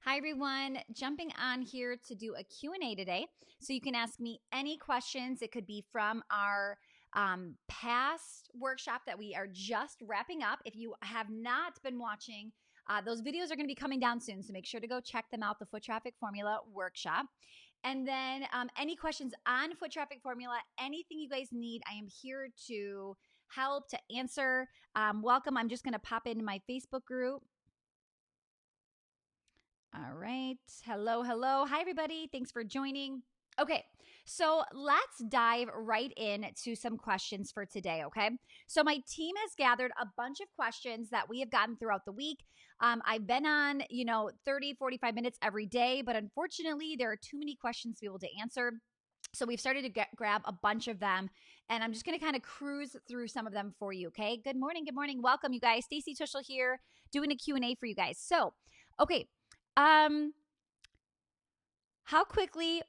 Hi everyone, jumping on here to do a Q&A today. So you can ask me any questions. It could be from our past workshop that we are just wrapping up. If you have not been watching, those videos are going to be coming down soon. So make sure to go check them out, the Foot Traffic Formula workshop. And then any questions on Foot Traffic Formula, anything you guys need, I am here to help, to answer. Welcome. I'm just going to pop into my Facebook group. All right. Hello, hello. Hi, everybody. Thanks for joining. Okay, so let's dive right into some questions for today, okay? So my team has gathered a bunch of questions that we have gotten throughout the week. I've been on, 30, 45 minutes every day, but unfortunately, there are too many questions to be able to answer. So we've started to grab a bunch of them, and I'm just going to kind of cruise through some of them for you, okay? Good morning. Welcome, you guys. Stacey Tushel here, doing a Q&A for you guys. So, okay. How quickly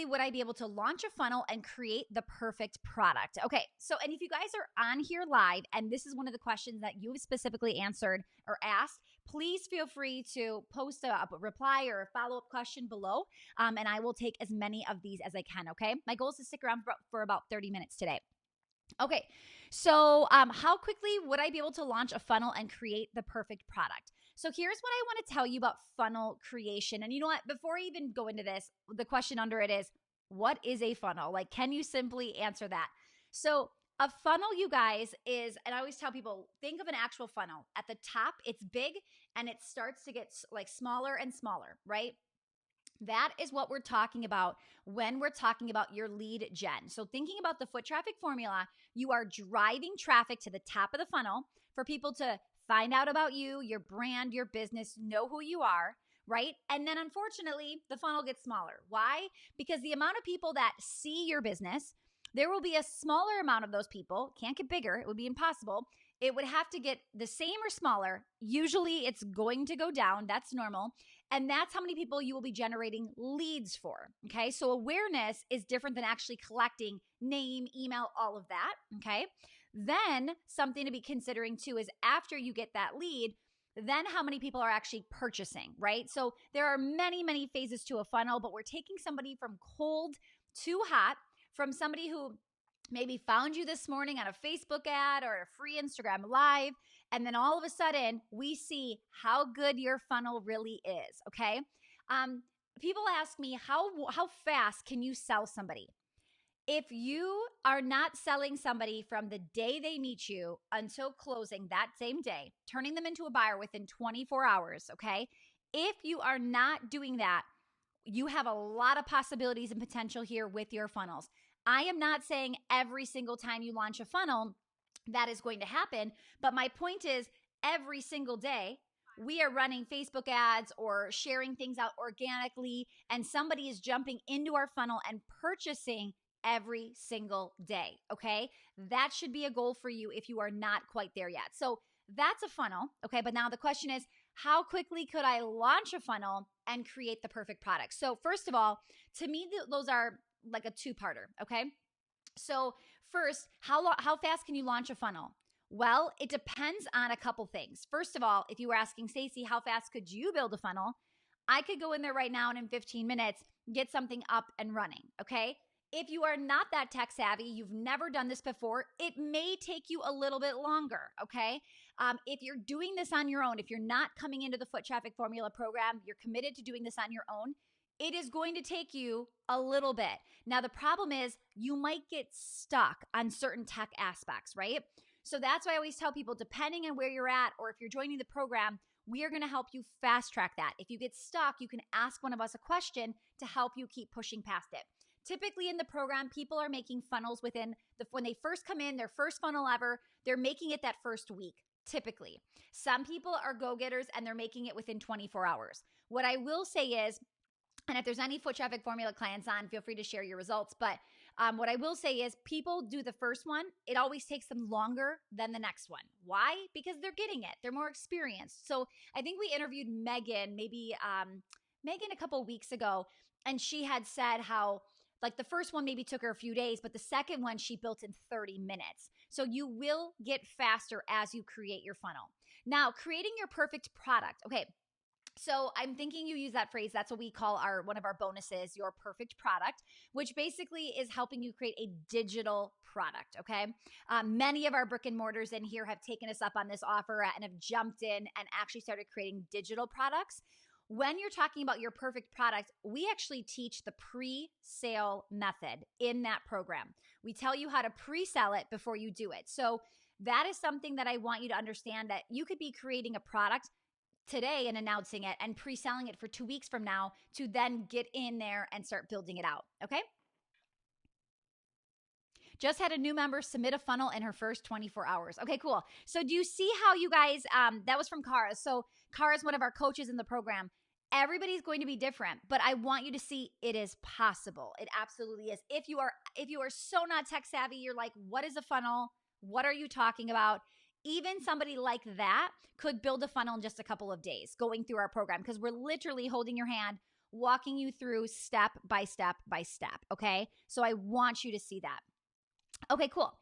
would I be able to launch a funnel and create the perfect product? Okay, so, and if you guys are on here live, and this is one of the questions that you've specifically answered or asked, please feel free to post a reply or a follow-up question below, and I will take as many of these as I can, okay? My goal is to stick around for about 30 minutes today. Okay, so how quickly would I be able to launch a funnel and create the perfect product? So here's what I want to tell you about funnel creation. And you know what? Before I even go into this, the question under it is, what is a funnel? Like, can you simply answer that? So a funnel, you guys, is, and I always tell people, think of an actual funnel. At the top, it's big, and it starts to get like smaller and smaller, right? That is what we're talking about when we're talking about your lead gen. So thinking about the foot traffic formula, you are driving traffic to the top of the funnel for people to find out about you, your brand, your business, know who you are, right? And then unfortunately, the funnel gets smaller. Why? Because the amount of people that see your business, there will be a smaller amount of those people, can't get bigger, it would be impossible. It would have to get the same or smaller. Usually it's going to go down, that's normal. And that's how many people you will be generating leads for, okay? So awareness is different than actually collecting name, email, all of that, okay? Then something to be considering too is after you get that lead, then how many people are actually purchasing, right? So there are many, many phases to a funnel, but we're taking somebody from cold to hot, from somebody who maybe found you this morning on a Facebook ad or a free Instagram live, and then all of a sudden we see how good your funnel really is, okay? People ask me, how fast can you sell somebody? If you are not selling somebody from the day they meet you until closing that same day, turning them into a buyer within 24 hours, okay? If you are not doing that, you have a lot of possibilities and potential here with your funnels. I am not saying every single time you launch a funnel that is going to happen, but my point is every single day we are running Facebook ads or sharing things out organically, and somebody is jumping into our funnel and purchasing every single day, okay? That should be a goal for you if you are not quite there yet. So that's a funnel, okay? But now the question is, how quickly could I launch a funnel and create the perfect product? So first of all, to me, those are like a two-parter, okay? So first, how fast can you launch a funnel? Well, it depends on a couple things. First of all, if you were asking Stacey, how fast could you build a funnel? I could go in there right now and in 15 minutes, get something up and running, okay? If you are not that tech savvy, you've never done this before, it may take you a little bit longer, okay? If you're doing this on your own, if you're not coming into the Foot Traffic Formula program, you're committed to doing this on your own, it is going to take you a little bit. Now, the problem is you might get stuck on certain tech aspects, right? So that's why I always tell people, depending on where you're at or if you're joining the program, we are going to help you fast track that. If you get stuck, you can ask one of us a question to help you keep pushing past it. Typically in the program, people are making funnels when they first come in, their first funnel ever, they're making it that first week, typically. Some people are go-getters and they're making it within 24 hours. What I will say is, and if there's any Foot Traffic Formula clients on, feel free to share your results. But what I will say is people do the first one. It always takes them longer than the next one. Why? Because they're getting it. They're more experienced. So I think we interviewed Megan, Megan a couple weeks ago, and she had said how like the first one maybe took her a few days, but the second one she built in 30 minutes. So you will get faster as you create your funnel. Now, creating your perfect product. Okay, So I'm thinking you use that phrase. That's what we call one of our bonuses, your perfect product, which basically is helping you create a digital product. Okay. Many of our brick and mortars in here have taken us up on this offer and have jumped in and actually started creating digital products. When you're talking about your perfect product, we actually teach the pre-sale method in that program. We tell you how to pre-sell it before you do it. So that is something that I want you to understand, that you could be creating a product today and announcing it and pre-selling it for 2 weeks from now to then get in there and start building it out. Okay. Just had a new member submit a funnel in her first 24 hours. Okay, cool. So do you see how you guys, that was from Kara. So Kara is one of our coaches in the program. Everybody's going to be different, but I want you to see it is possible. It absolutely is. If you are so not tech savvy, you're like, what is a funnel? What are you talking about? Even somebody like that could build a funnel in just a couple of days going through our program, because we're literally holding your hand, walking you through step by step by step. Okay. So I want you to see that. Okay, cool.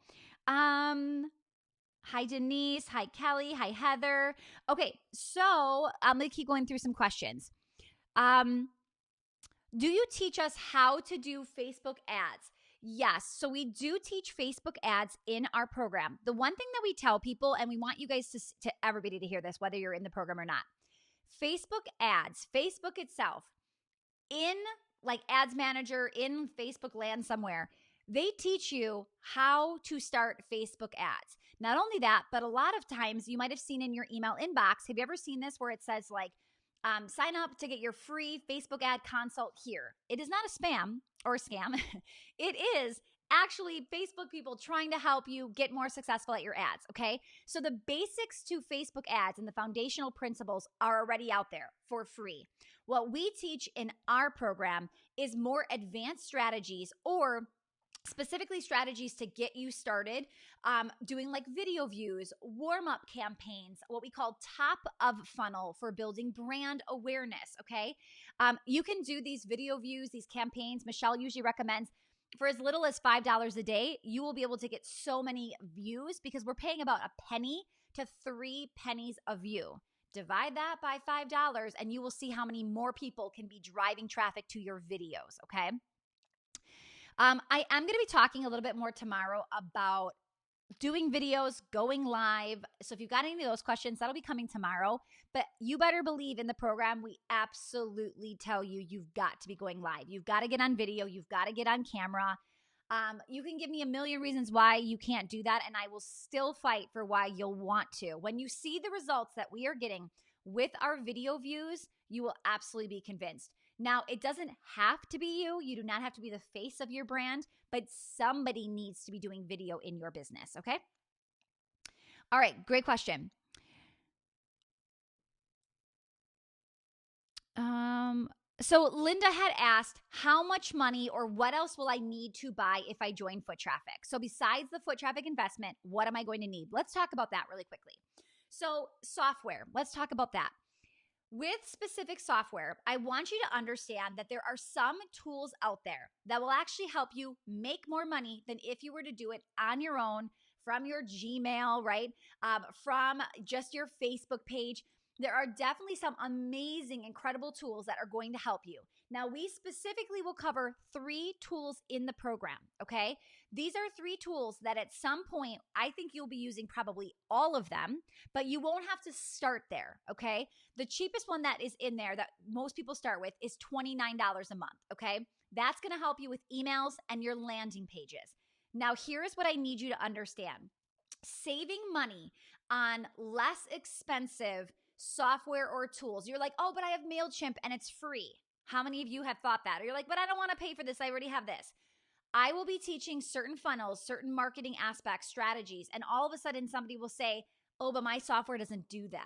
Hi, Denise. Hi, Kelly. Hi, Heather. Okay, so I'm going to keep going through some questions. Do you teach us how to do Facebook ads? Yes. So we do teach Facebook ads in our program. The one thing that we tell people, and we want you guys to everybody to hear this, whether you're in the program or not, Facebook ads, Facebook itself, in like Ads Manager, in Facebook land somewhere, they teach you how to start Facebook ads. Not only that, but a lot of times you might have seen in your email inbox, have you ever seen this where it says like, sign up to get your free Facebook ad consult here? It is not a spam or a scam. It is actually Facebook people trying to help you get more successful at your ads, okay? So the basics to Facebook ads and the foundational principles are already out there for free. What we teach in our program is more advanced strategies, or specifically strategies to get you started, doing like video views, warm-up campaigns, what we call top of funnel for building brand awareness, okay? You can do these video views, these campaigns. Michelle usually recommends for as little as $5 a day, you will be able to get so many views, because we're paying about a penny to 3 pennies a view. Divide that by $5 and you will see how many more people can be driving traffic to your videos, okay? I am going to be talking a little bit more tomorrow about doing videos, going live. So if you've got any of those questions, that'll be coming tomorrow. But you better believe in the program, we absolutely tell you you've got to be going live. You've got to get on video. You've got to get on camera. You can give me a million reasons why you can't do that, and I will still fight for why you'll want to. When you see the results that we are getting with our video views, you will absolutely be convinced. Now, it doesn't have to be you. You do not have to be the face of your brand, but somebody needs to be doing video in your business, okay? All right, great question. So Linda had asked, how much money or what else will I need to buy if I join foot traffic? So besides the foot traffic investment, what am I going to need? Let's talk about that really quickly. So software, let's talk about that. With specific software, I want you to understand that there are some tools out there that will actually help you make more money than if you were to do it on your own, from your Gmail, right? From just your Facebook page. There are definitely some amazing, incredible tools that are going to help you. Now, we specifically will cover 3 tools in the program, okay? These are 3 tools that at some point, I think you'll be using probably all of them, but you won't have to start there, okay? The cheapest one that is in there that most people start with is $29 a month, okay? That's going to help you with emails and your landing pages. Now, here's what I need you to understand. Saving money on less expensive software or tools. You're like, oh, but I have MailChimp and it's free. How many of you have thought that? Or you're like, but I don't want to pay for this. I already have this. I will be teaching certain funnels, certain marketing aspects, strategies, and all of a sudden somebody will say, oh, but my software doesn't do that.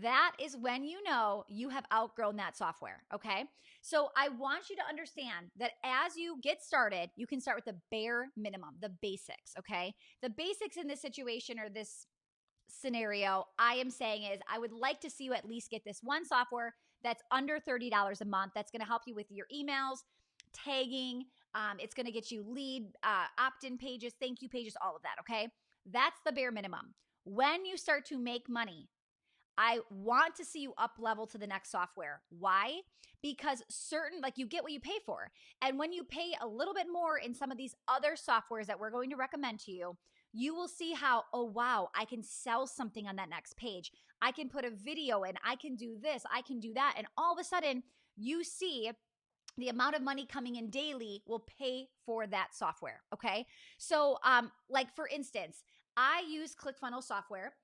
That is when you know you have outgrown that software, okay? So I want you to understand that as you get started, you can start with the bare minimum, the basics, okay? The basics in this situation or this scenario I am saying is I would like to see you at least get this one software that's under $30 a month that's going to help you with your emails, tagging. It's going to get you lead, opt-in pages, thank you pages, all of that, okay? That's the bare minimum. When you start to make money, I want to see you up level to the next software. Why? Because certain, like you get what you pay for. And when you pay a little bit more in some of these other softwares that we're going to recommend to you, you will see how, oh, wow, I can sell something on that next page. I can put a video in, I can do this, I can do that. And all of a sudden, you see the amount of money coming in daily will pay for that software. Okay. So, like for instance, I use ClickFunnels software.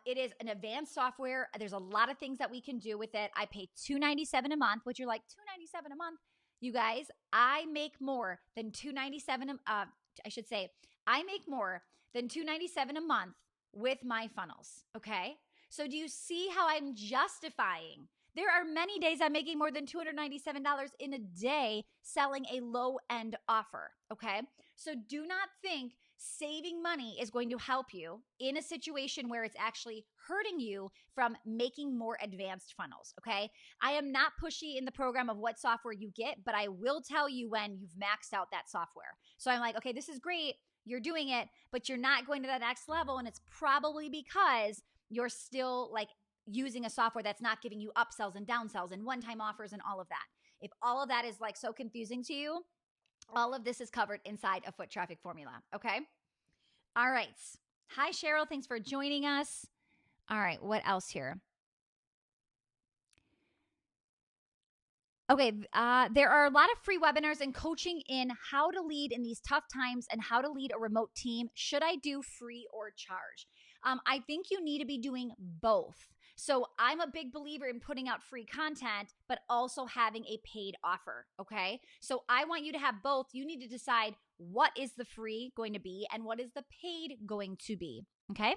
It is an advanced software. There's a lot of things that we can do with it. I pay $297 a month, which you're like, $297 a month. You guys, I make more than $297. I should say, I make more than $297 a month with my funnels. Okay. So do you see how I'm justifying? There are many days I'm making more than $297 in a day selling a low-end offer, okay? So do not think saving money is going to help you in a situation where it's actually hurting you from making more advanced funnels, okay? I am not pushy in the program of what software you get, but I will tell you when you've maxed out that software. So I'm like, okay, this is great. You're doing it, but you're not going to that next level, and it's probably because you're still like using a software that's not giving you upsells and downsells and one-time offers and all of that. If all of that is like so confusing to you, all of this is covered inside a foot traffic formula. Okay. All right. Hi, Cheryl. Thanks for joining us. All right. What else here? Okay, there are a lot of free webinars and coaching in how to lead in these tough times and how to lead a remote team. Should I do free or charge? I think you need to be doing both. So I'm a big believer in putting out free content, but also having a paid offer, okay? So I want you to have both. You need to decide what is the free going to be and what is the paid going to be, okay?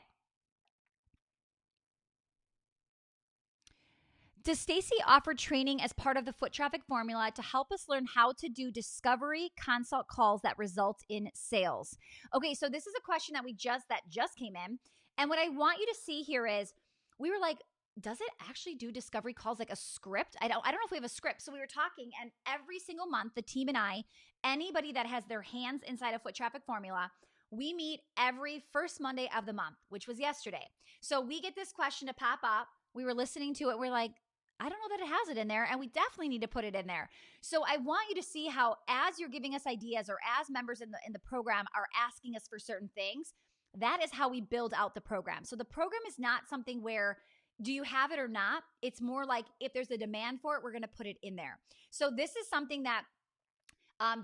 Does Stacey offer training as part of the foot traffic formula to help us learn how to do discovery consult calls that result in sales? Okay, so this is a question that just came in. And what I want you to see here is we were like, does it actually do discovery calls like a script? I don't know if we have a script. So we were talking, and every single month, the team and I, anybody that has their hands inside a foot traffic formula, we meet every first Monday of the month, which was yesterday. So we get this question to pop up. We were listening to it. We're like, I don't know that it has it in there, and we definitely need to put it in there. So I want you to see how, as you're giving us ideas or as members in the program are asking us for certain things, that is how we build out the program. So the program is not something where do you have it or not? It's more like if there's a demand for it, we're going to put it in there. So this is something that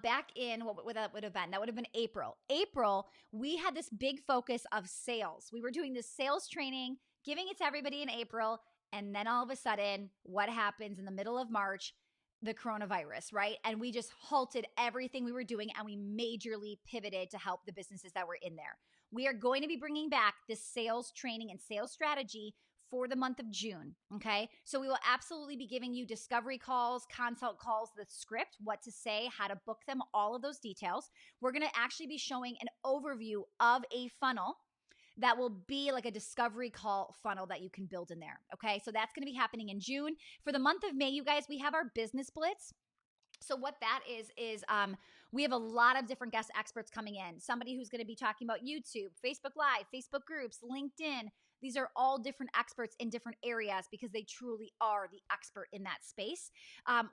back in what that would have been? That would have been April. April, we had this big focus of sales. We were doing this sales training, giving it to everybody in April. And then all of a sudden, what happens in the middle of March? The coronavirus, right? And we just halted everything we were doing and we majorly pivoted to help the businesses that were in there. We are going to be bringing back this sales training and sales strategy for the month of June, okay? So we will absolutely be giving you discovery calls, consult calls, the script, what to say, how to book them, all of those details. We're going to actually be showing an overview of a funnel that will be like a discovery call funnel that you can build in there, okay? So that's going to be happening in June. For the month of May, you guys, we have our business blitz. So what that is we have a lot of different guest experts coming in. Somebody who's going to be talking about YouTube, Facebook Live, Facebook groups, LinkedIn. These are all different experts in different areas because they truly are the expert in that space.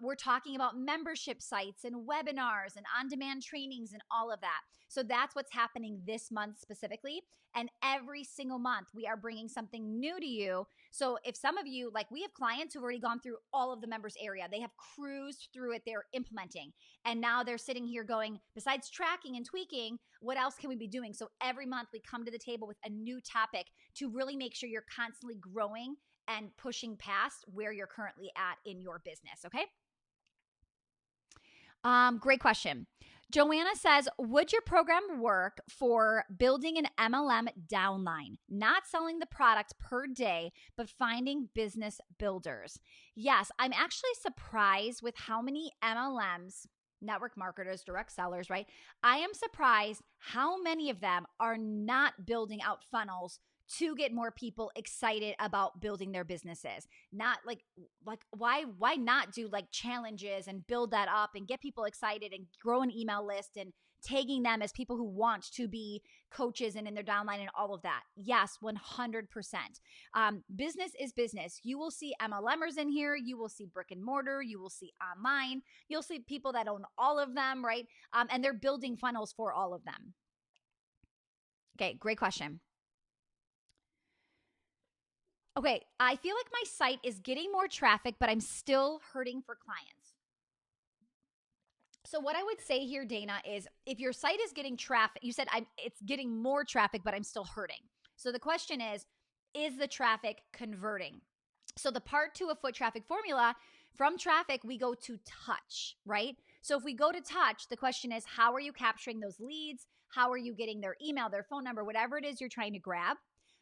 We're talking about membership sites and webinars and on-demand trainings and all of that. So that's what's happening this month specifically. And every single month, we are bringing something new to you. So if some of you, like we have clients who've already gone through all of the members area, they have cruised through it, they're implementing. And now they're sitting here going, besides tracking and tweaking, what else can we be doing? So every month we come to the table with a new topic to really make sure you're constantly growing and pushing past where you're currently at in your business, okay? Great question. Joanna says, would your program work for building an MLM downline, not selling the product per day, but finding business builders? Yes, I'm actually surprised with how many MLMs, network marketers, direct sellers, right? I am surprised how many of them are not building out funnels to get more people excited about building their businesses. Not like why not do like challenges and build that up and get people excited and grow an email list and tagging them as people who want to be coaches and in their downline and all of that. Yes, 100%. Business is business. You will see MLMers in here. You will see brick and mortar. You will see online. You'll see people that own all of them, right? And they're building funnels for all of them. Okay, great question. Okay, I feel like my site is getting more traffic, but I'm still hurting for clients. So what I would say here, Dana, is if your site is getting traffic, you said it's getting more traffic, but I'm still hurting. So the question is the traffic converting? So the part 2 of foot traffic formula, from traffic, we go to touch, right? So if we go to touch, the question is, how are you capturing those leads? How are you getting their email, their phone number, whatever it is you're trying to grab?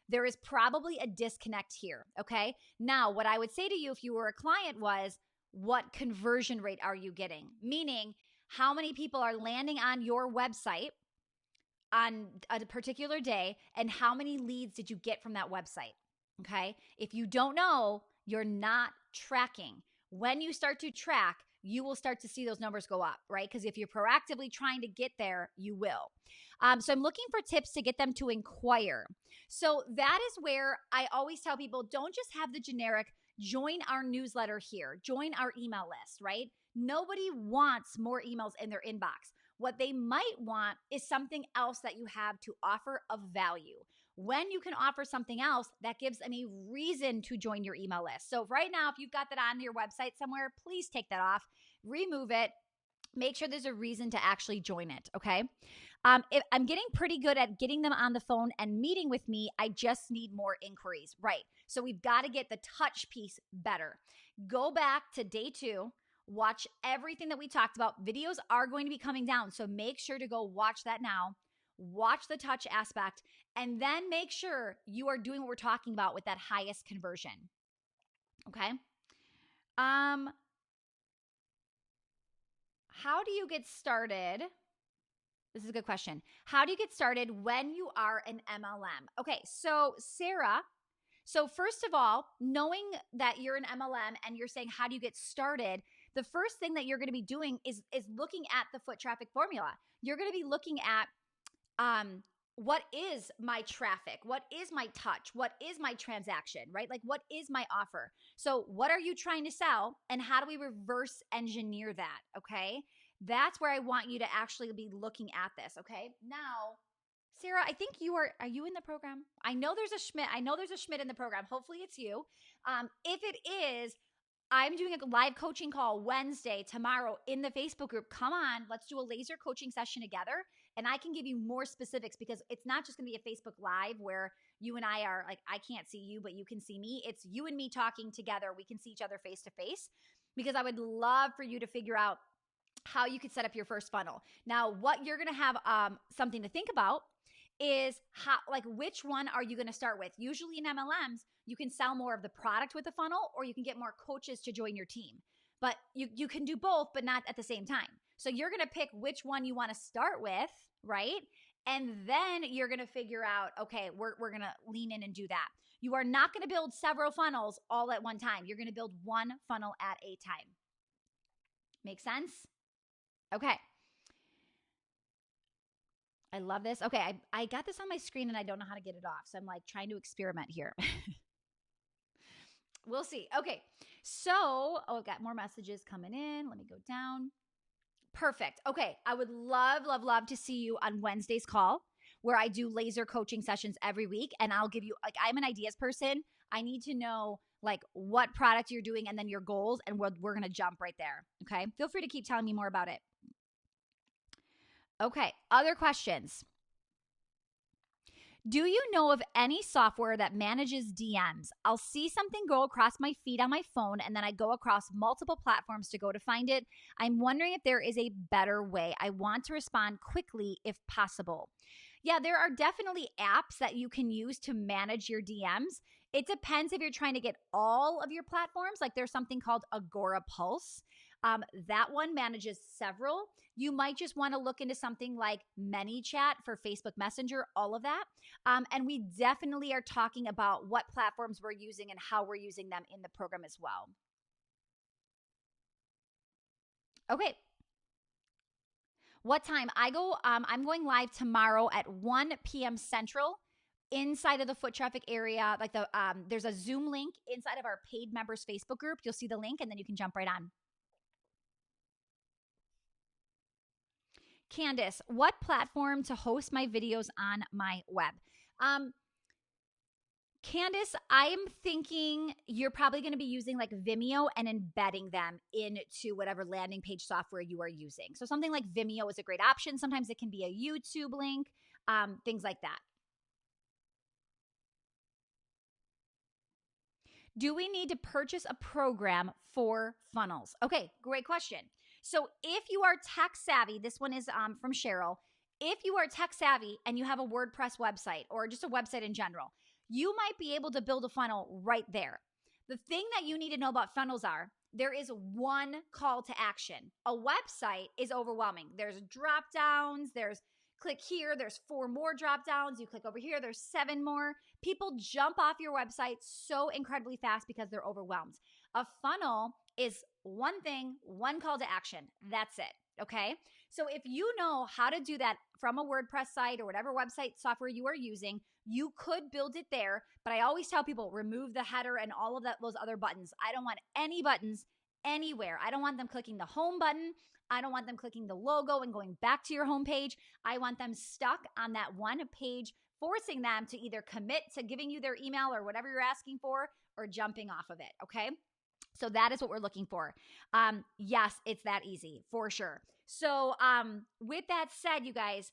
There is probably a disconnect here, okay? Now, what I would say to you if you were a client was, what conversion rate are you getting? Meaning, how many people are landing on your website on a particular day, and how many leads did you get from that website? Okay. If you don't know, you're not tracking. When you start to track, you will start to see those numbers go up, right? Because if you're proactively trying to get there, you will. So I'm looking for tips to get them to inquire. So that is where I always tell people, don't just have the generic, join our newsletter here, join our email list, right? Nobody wants more emails in their inbox. What they might want is something else that you have to offer of value. When you can offer something else, that gives them a reason to join your email list. So right now, if you've got that on your website somewhere, please take that off, remove it, make sure there's a reason to actually join it, okay? If I'm getting pretty good at getting them on the phone and meeting with me. I just need more inquiries, right? So we've got to get the touch piece better. Go back to day 2. Watch everything that we talked about. Videos are going to be coming down, so make sure to go watch that now. Watch the touch aspect, and then make sure you are doing what we're talking about with that highest conversion. Okay? How do you get started? This is a good question. How do you get started when you are an MLM? Okay, so Sarah, first of all, knowing that you're an MLM and you're saying, how do you get started? The first thing that you're going to be doing is looking at the foot traffic formula. You're going to be looking at what is my traffic? What is my touch? What is my transaction, right? Like, what is my offer? So what are you trying to sell, and how do we reverse engineer that, okay? That's where I want you to actually be looking at this, okay? Now, Sarah, I think are you in the program? I know there's a Schmidt in the program. Hopefully it's you. If it is, I'm doing a live coaching call Wednesday, tomorrow, in the Facebook group. Come on, let's do a laser coaching session together, and I can give you more specifics, because it's not just going to be a Facebook Live where you and I are like, I can't see you, but you can see me. It's you and me talking together. We can see each other face to face, because I would love for you to figure out how you could set up your first funnel. Now, what you're going to have something to think about is how, like, which one are you going to start with? Usually in MLMs, you can sell more of the product with a funnel, or you can get more coaches to join your team. But you can do both, but not at the same time. So you're going to pick which one you want to start with, right? And then you're going to figure out, okay, we're going to lean in and do that. You are not going to build several funnels all at one time. You're going to build one funnel at a time. Make sense? Okay. I love this. Okay, I got this on my screen and I don't know how to get it off. So I'm like trying to experiment here. We'll see. Okay, so, I've got more messages coming in. Let me go down. Perfect. Okay, I would love, love, love to see you on Wednesday's call, where I do laser coaching sessions every week. And I'll give you, like, I'm an ideas person. I need to know, like, what product you're doing and then your goals, and we're going to jump right there. Okay, feel free to keep telling me more about it. Okay, other questions. Do you know of any software that manages DMs? I'll see something go across my feed on my phone, and then I go across multiple platforms to go to find it. I'm wondering if there is a better way. I want to respond quickly if possible. Yeah, there are definitely apps that you can use to manage your DMs. It depends if you're trying to get all of your platforms. Like, there's something called Agora Pulse. That one manages several. You might just want to look into something like ManyChat for Facebook Messenger, all of that. And we definitely are talking about what platforms we're using and how we're using them in the program as well. Okay. What time? I'm going live tomorrow at 1 p.m. Central inside of the foot traffic area. Like there's a Zoom link inside of our paid members Facebook group. You'll see the link and then you can jump right on. Candace, what platform to host my videos on my web? Candace, I'm thinking you're probably going to be using like Vimeo and embedding them into whatever landing page software you are using. So something like Vimeo is a great option. Sometimes it can be a YouTube link, things like that. Do we need to purchase a program for funnels? Okay, great question. So if you are tech savvy, this one is from Cheryl. If you are tech savvy and you have a WordPress website or just a website in general, you might be able to build a funnel right there. The thing that you need to know about funnels are there is one call to action. A website is overwhelming. There's drop downs, there's click here, there's 4 more drop downs. You click over here, there's 7 more. People jump off your website so incredibly fast because they're overwhelmed. A funnel is one thing, one call to action. That's it. Okay. So if you know how to do that from a WordPress site or whatever website software you are using, you could build it there. But I always tell people remove the header and all of those other buttons. I don't want any buttons anywhere. I don't want them clicking the home button. I don't want them clicking the logo and going back to your home page. I want them stuck on that one page, forcing them to either commit to giving you their email or whatever you're asking for or jumping off of it. Okay. So that is what we're looking for. Yes, it's that easy for sure. So with that said, you guys,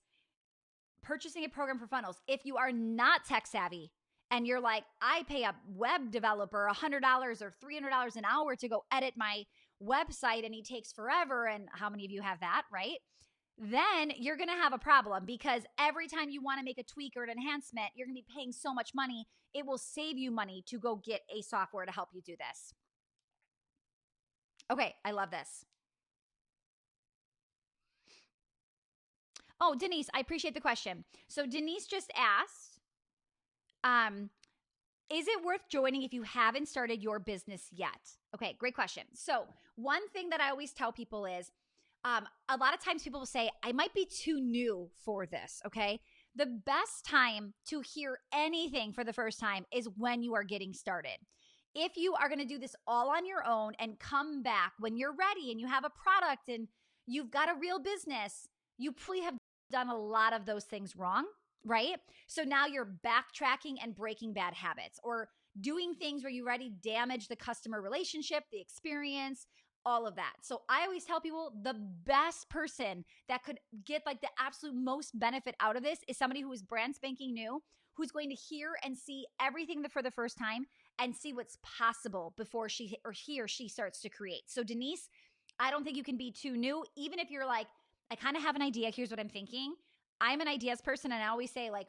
purchasing a program for funnels, if you are not tech savvy and you're like, I pay a web developer $100 or $300 an hour to go edit my website and he takes forever, and how many of you have that, right? Then you're going to have a problem because every time you want to make a tweak or an enhancement, you're going to be paying so much money. It will save you money to go get a software to help you do this. Okay, I love this. Oh, Denise, I appreciate the question. So Denise just asked, is it worth joining if you haven't started your business yet? Okay, great question. So one thing that I always tell people is, a lot of times people will say, I might be too new for this, okay? The best time to hear anything for the first time is when you are getting started. If you are going to do this all on your own and come back when you're ready and you have a product and you've got a real business, you probably have done a lot of those things wrong, right? So now you're backtracking and breaking bad habits or doing things where you already damage the customer relationship, the experience, all of that. So I always tell people the best person that could get like the absolute most benefit out of this is somebody who is brand spanking new, who's going to hear and see everything for the first time and see what's possible before he or she starts to create. So Denise, I don't think you can be too new. Even if you're like, I kind of have an idea. Here's what I'm thinking. I'm an ideas person. And I always say like,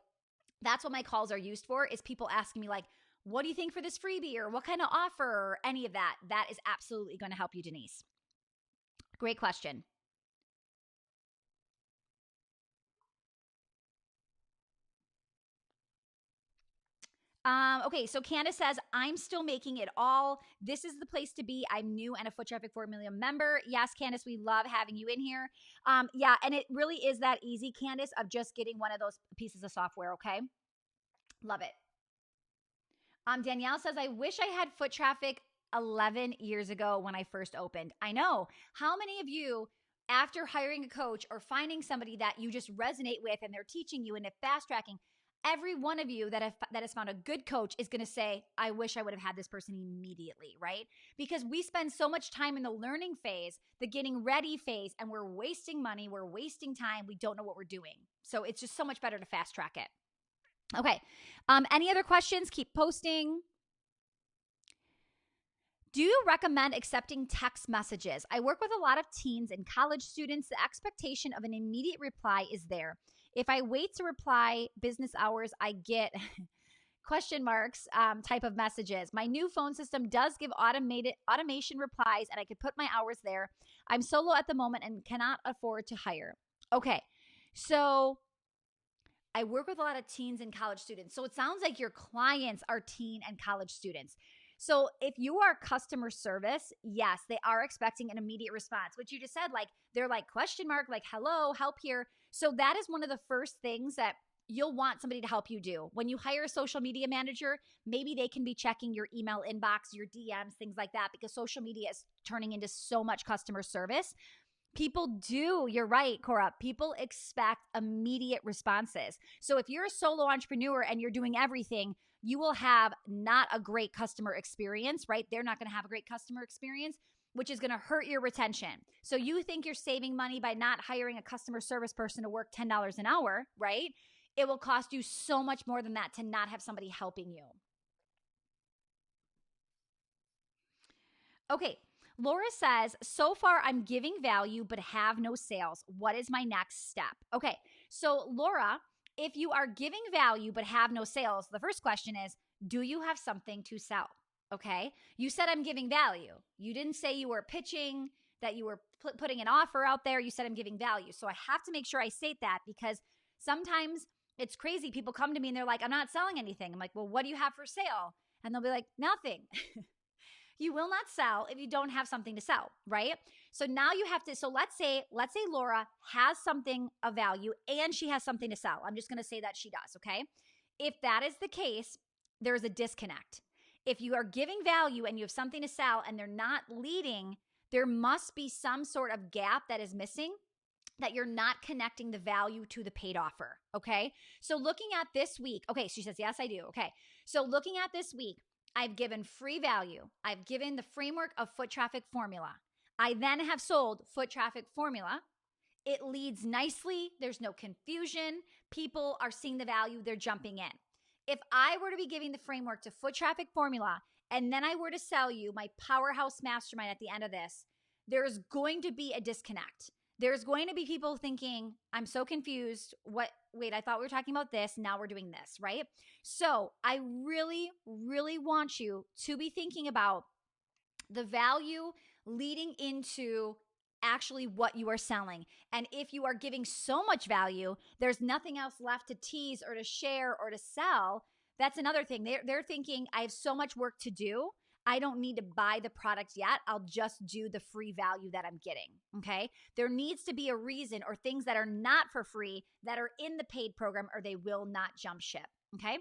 that's what my calls are used for, is people asking me like, what do you think for this freebie or what kind of offer or any of that? That is absolutely going to help you, Denise. Great question. Okay, so Candace says, I'm still making it all. This is the place to be. I'm new and a Foot Traffic Formula member. Yes, Candace, we love having you in here. Yeah, and it really is that easy, Candace, of just getting one of those pieces of software, okay? Love it. Danielle says, I wish I had Foot Traffic 11 years ago when I first opened. I know. How many of you, after hiring a coach or finding somebody that you just resonate with and they're teaching you and they're fast tracking, every one of you that has found a good coach is going to say, I wish I would have had this person immediately, right? Because we spend so much time in the learning phase, the getting ready phase, and we're wasting money, we're wasting time, we don't know what we're doing. So it's just so much better to fast track it. Okay. Any other questions? Keep posting. Do you recommend accepting text messages? I work with a lot of teens and college students. The expectation of an immediate reply is there. If I wait to reply business hours, I get question marks type of messages. My new phone system does give automation replies, and I could put my hours there. I'm solo at the moment and cannot afford to hire. Okay, so I work with a lot of teens and college students. So it sounds like your clients are teen and college students. So if you are customer service, yes, they are expecting an immediate response, which you just said, like, they're like question mark, like, hello, help here. So that is one of the first things that you'll want somebody to help you do. When you hire a social media manager, maybe they can be checking your email inbox, your DMs, things like that, because social media is turning into so much customer service. People do, you're right, Cora. People expect immediate responses. So if you're a solo entrepreneur and you're doing everything, you will have not a great customer experience, right? They're not going to have a great customer experience, which is going to hurt your retention. So you think you're saving money by not hiring a customer service person to work $10 an hour, right? It will cost you so much more than that to not have somebody helping you. Okay. Laura says, so far I'm giving value but have no sales. What is my next step? Okay, so Laura, if you are giving value but have no sales, the first question is, do you have something to sell? Okay, you said I'm giving value. You didn't say you were pitching, that you were putting an offer out there. You said I'm giving value. So I have to make sure I state that, because sometimes it's crazy. People come to me and they're like, I'm not selling anything. I'm like, well, what do you have for sale? And they'll be like, nothing. You will not sell if you don't have something to sell, right? So now you have to, so let's say Laura has something of value and she has something to sell. I'm just going to say that she does, okay? If that is the case, there's a disconnect. If you are giving value and you have something to sell and they're not leading, there must be some sort of gap that is missing, that you're not connecting the value to the paid offer, okay? So looking at this week, okay, she says, yes, I do. Okay, so looking at this week, I've given free value. I've given the framework of foot traffic formula. I then have sold foot traffic formula. It leads nicely. There's no confusion. People are seeing the value. They're jumping in. If I were to be giving the framework to foot traffic formula, and then I were to sell you my powerhouse mastermind at the end of this, there's going to be a disconnect. There's going to be people thinking, I'm so confused. Wait, I thought we were talking about this. Now we're doing this, right? So I really, really want you to be thinking about the value leading into actually what you are selling. And if you are giving so much value, there's nothing else left to tease or to share or to sell. That's another thing. They're thinking, I have so much work to do. I don't need to buy the product yet. I'll just do the free value that I'm getting, okay? There needs to be a reason, or things that are not for free that are in the paid program, or they will not jump ship, okay?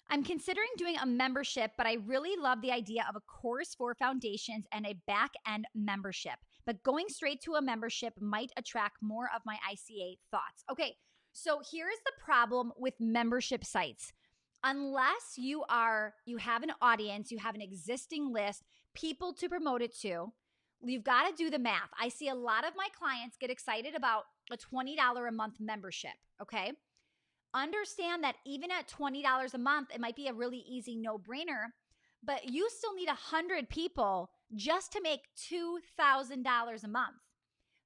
I'm considering doing a membership, but I really love the idea of a course for foundations and a back-end membership. But going straight to a membership might attract more of my ICA thoughts. Okay, so here's the problem with membership sites. Unless you have an audience, you have an existing list, people to promote it to, you've got to do the math. I see a lot of my clients get excited about a $20 a month membership, okay? Understand that even at $20 a month, it might be a really easy no-brainer, but you still need 100 people just to make $2,000 a month.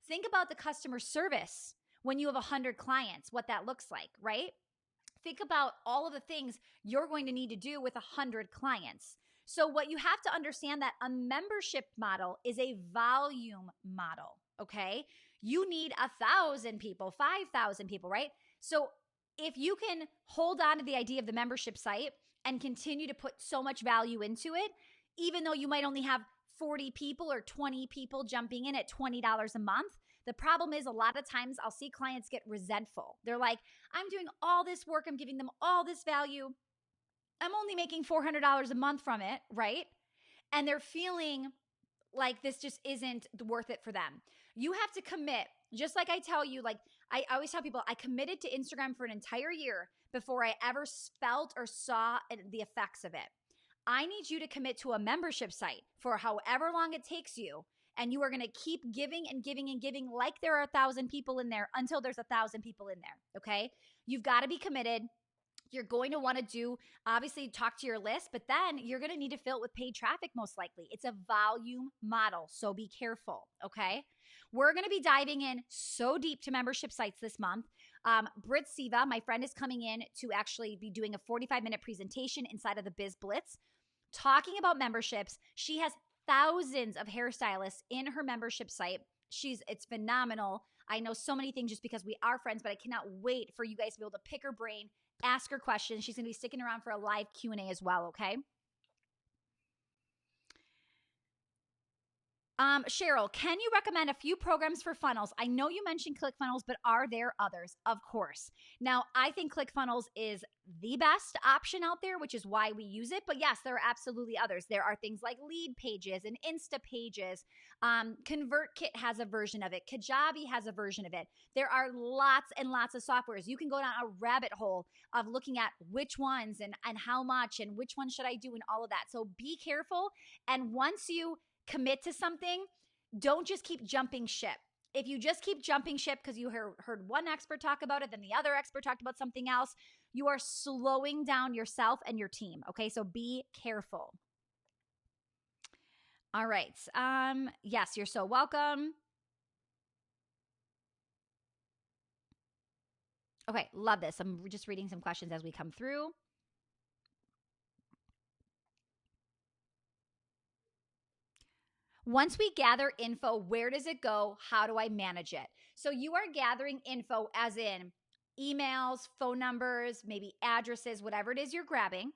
Think about the customer service when you have 100 clients, what that looks like, right? Think about all of the things you're going to need to do with 100 clients. So what you have to understand, that a membership model is a volume model, okay? You need 1,000 people, 5,000 people, right? So if you can hold on to the idea of the membership site and continue to put so much value into it, even though you might only have 40 people or 20 people jumping in at $20 a month, the problem is, a lot of times I'll see clients get resentful. They're like, I'm doing all this work. I'm giving them all this value. I'm only making $400 a month from it, right? And they're feeling like this just isn't worth it for them. You have to commit. Just like I tell you, like I always tell people, I committed to Instagram for an entire year before I ever felt or saw the effects of it. I need you to commit to a membership site for however long it takes you. And you are going to keep giving and giving and giving like there are 1,000 people in there until there's 1,000 people in there, okay? You've got to be committed. You're going to want to obviously talk to your list, but then you're going to need to fill it with paid traffic most likely. It's a volume model, so be careful, okay? We're going to be diving in so deep to membership sites this month. Brit Siva, my friend, is coming in to actually be doing a 45-minute presentation inside of the Biz Blitz talking about memberships. She has thousands of hairstylists in her membership site. It's phenomenal. I know so many things just because we are friends, but I cannot wait for you guys to be able to pick her brain, ask her questions. She's going to be sticking around for a live Q&A as well, okay? Cheryl, can you recommend a few programs for funnels? I know you mentioned ClickFunnels, but are there others? Of course. Now, I think ClickFunnels is the best option out there, which is why we use it. But yes, there are absolutely others. There are things like Lead Pages and Insta Pages. ConvertKit has a version of it. Kajabi has a version of it. There are lots and lots of softwares. You can go down a rabbit hole of looking at which ones and how much and which one should I do and all of that. So be careful. And once you commit to something, don't just keep jumping ship. If you just keep jumping ship because you heard one expert talk about it, then the other expert talked about something else, you are slowing down yourself and your team. Okay, so be careful. All right. Yes, you're so welcome. Okay, love this. I'm just reading some questions as we come through. Once we gather info, where does it go? How do I manage it? So you are gathering info as in emails, phone numbers, maybe addresses, whatever it is you're grabbing.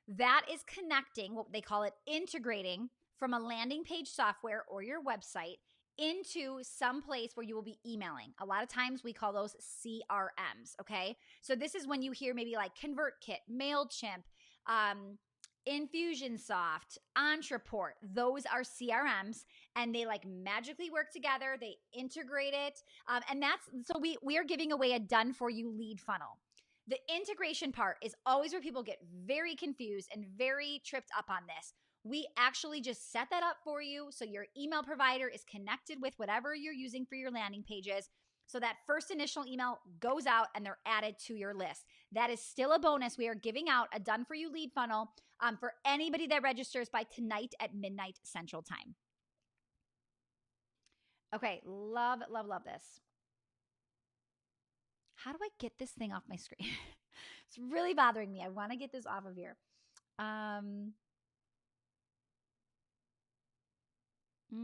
That is connecting, what they call it, integrating from a landing page software or your website into some place where you will be emailing. A lot of times we call those CRMs, okay? So this is when you hear maybe like ConvertKit, MailChimp, Infusionsoft, Entreport, those are CRMs, and they like magically work together. They integrate it. And that's, so we are giving away a done for you lead funnel. The integration part is always where people get very confused and very tripped up on this. We actually just set that up for you. So your email provider is connected with whatever you're using for your landing pages. So that first initial email goes out and they're added to your list. That is still a bonus. We are giving out a done for you lead funnel for anybody that registers by tonight at midnight Central Time. Okay, love, love, love this. How do I get this thing off my screen? It's really bothering me. I want to get this off of here.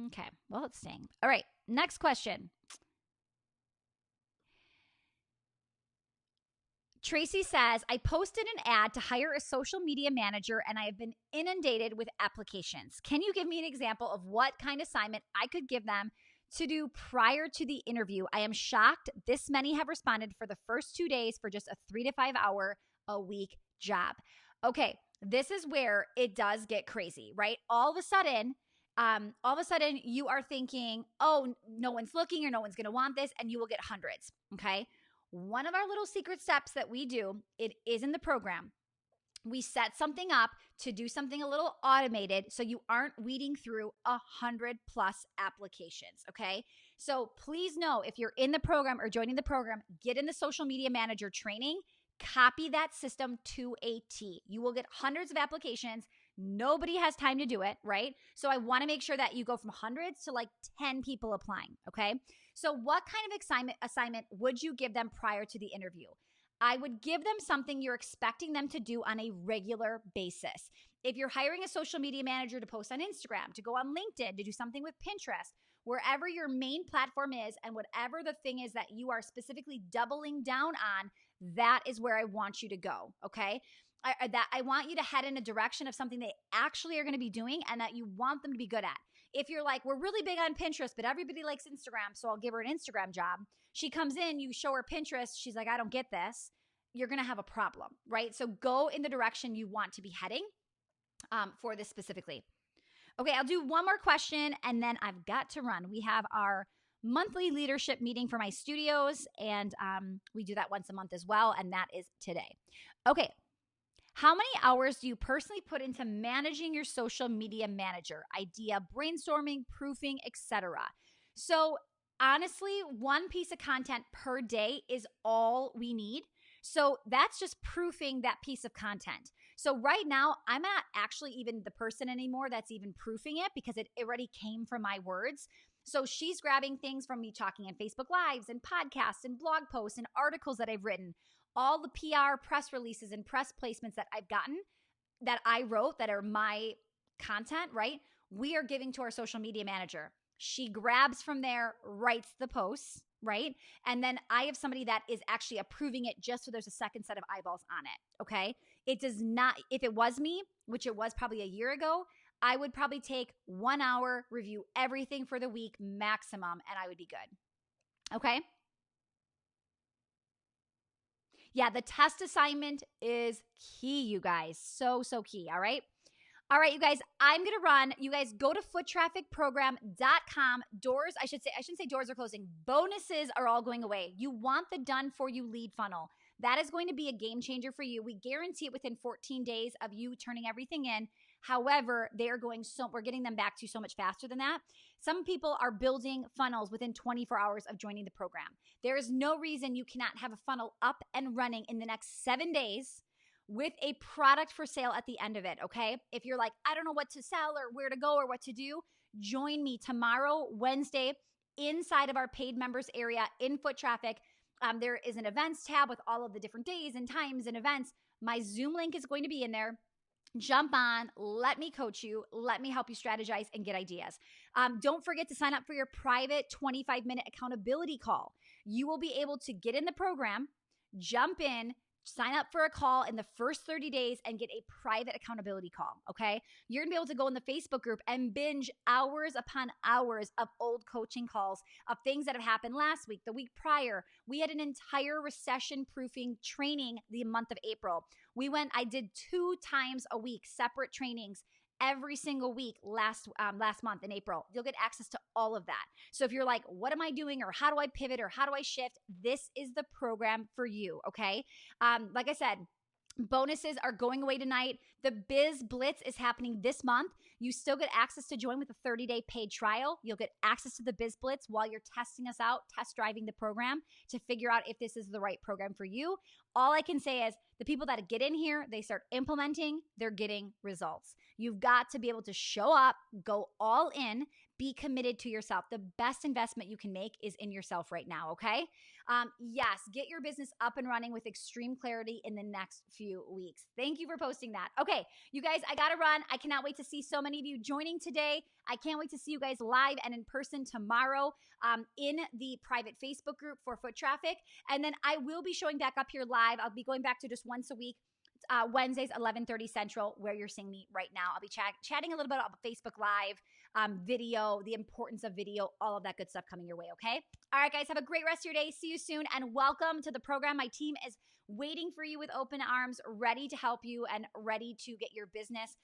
Okay, well, it's staying. All right, next question. Tracy says, I posted an ad to hire a social media manager and I have been inundated with applications. Can you give me an example of what kind of assignment I could give them to do prior to the interview? I am shocked this many have responded for the first 2 days for just a 3 to 5 hour a week job. Okay, this is where it does get crazy, right? All of a sudden you are thinking, oh, no one's looking or no one's going to want this, and you will get hundreds, okay? One of our little secret steps that we do, it is in the program. We set something up to do something a little automated so you aren't weeding through 100+ applications, okay? So please know if you're in the program or joining the program, get in the social media manager training, copy that system to a T. You will get hundreds of applications. Nobody has time to do it, right? So I want to make sure that you go from hundreds to like 10 people applying, okay? So what kind of assignment would you give them prior to the interview? I would give them something you're expecting them to do on a regular basis. If you're hiring a social media manager to post on Instagram, to go on LinkedIn, to do something with Pinterest, wherever your main platform is and whatever the thing is that you are specifically doubling down on, that is where I want you to go, okay? I want you to head in a direction of something they actually are going to be doing and that you want them to be good at. If you're like, we're really big on Pinterest, but everybody likes Instagram, so I'll give her an Instagram job. She comes in, you show her Pinterest, she's like, I don't get this. You're going to have a problem, right? So go in the direction you want to be heading for this specifically. Okay, I'll do one more question and then I've got to run. We have our monthly leadership meeting for my studios and we do that once a month as well, and that is today. Okay. How many hours do you personally put into managing your social media manager? Idea, brainstorming, proofing, etc. So honestly, one piece of content per day is all we need. So that's just proofing that piece of content. So right now, I'm not actually even the person anymore that's even proofing it because it already came from my words. So she's grabbing things from me talking in Facebook Lives and podcasts and blog posts and articles that I've written, all the PR press releases and press placements that I've gotten that I wrote that are my content, right? We are giving to our social media manager. She grabs from there, writes the posts, right? And then I have somebody that is actually approving it just so there's a second set of eyeballs on it, okay? It does not, if it was me, which it was probably a year ago, I would probably take 1 hour, review everything for the week maximum, and I would be good, okay? Yeah, the test assignment is key, you guys. So, so key, all right? All right, you guys, I'm going to run. You guys go to foottrafficprogram.com. Doors, I shouldn't say doors are closing. Bonuses are all going away. You want the done for you lead funnel. That is going to be a game changer for you. We guarantee it within 14 days of you turning everything in. However, we're getting them back to you so much faster than that. Some people are building funnels within 24 hours of joining the program. There is no reason you cannot have a funnel up and running in the next 7 days with a product for sale at the end of it, okay? If you're like, I don't know what to sell or where to go or what to do, join me tomorrow, Wednesday, inside of our paid members area in Foot Traffic. There is an events tab with all of the different days and times and events. My Zoom link is going to be in there. Jump on, let me coach you, let me help you strategize and get ideas. Don't forget to sign up for your private 25-minute accountability call. You will be able to get in the program, jump in, sign up for a call in the first 30 days and get a private accountability call, okay? You're going to be able to go in the Facebook group and binge hours upon hours of old coaching calls of things that have happened last week, the week prior. We had an entire recession-proofing training the month of April. I did 2 times a week, separate trainings every single week last month in April. You'll get access to all of that. So if you're like, what am I doing? Or how do I pivot? Or how do I shift? This is the program for you, okay? Like I said, bonuses are going away tonight. The Biz Blitz is happening this month. You still get access to join with a 30-day paid trial. You'll get access to the Biz Blitz while you're testing us out, test driving the program to figure out if this is the right program for you. All I can say is the people that get in here, they start implementing, they're getting results. You've got to be able to show up, go all in, be committed to yourself. The best investment you can make is in yourself right now, okay? Yes, get your business up and running with extreme clarity in the next few weeks. Thank you for posting that. Okay, you guys, I got to run. I cannot wait to see so many of you joining today. I can't wait to see you guys live and in person tomorrow in the private Facebook group for Foot Traffic. And then I will be showing back up here live. I'll be going back to just once a week. Wednesdays, 11:30 Central, where you're seeing me right now. I'll be chatting a little bit about Facebook Live, video, the importance of video, all of that good stuff coming your way, okay? All right, guys, have a great rest of your day. See you soon, and welcome to the program. My team is waiting for you with open arms, ready to help you and ready to get your business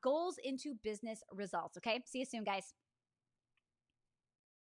goals into business results, okay? See you soon, guys.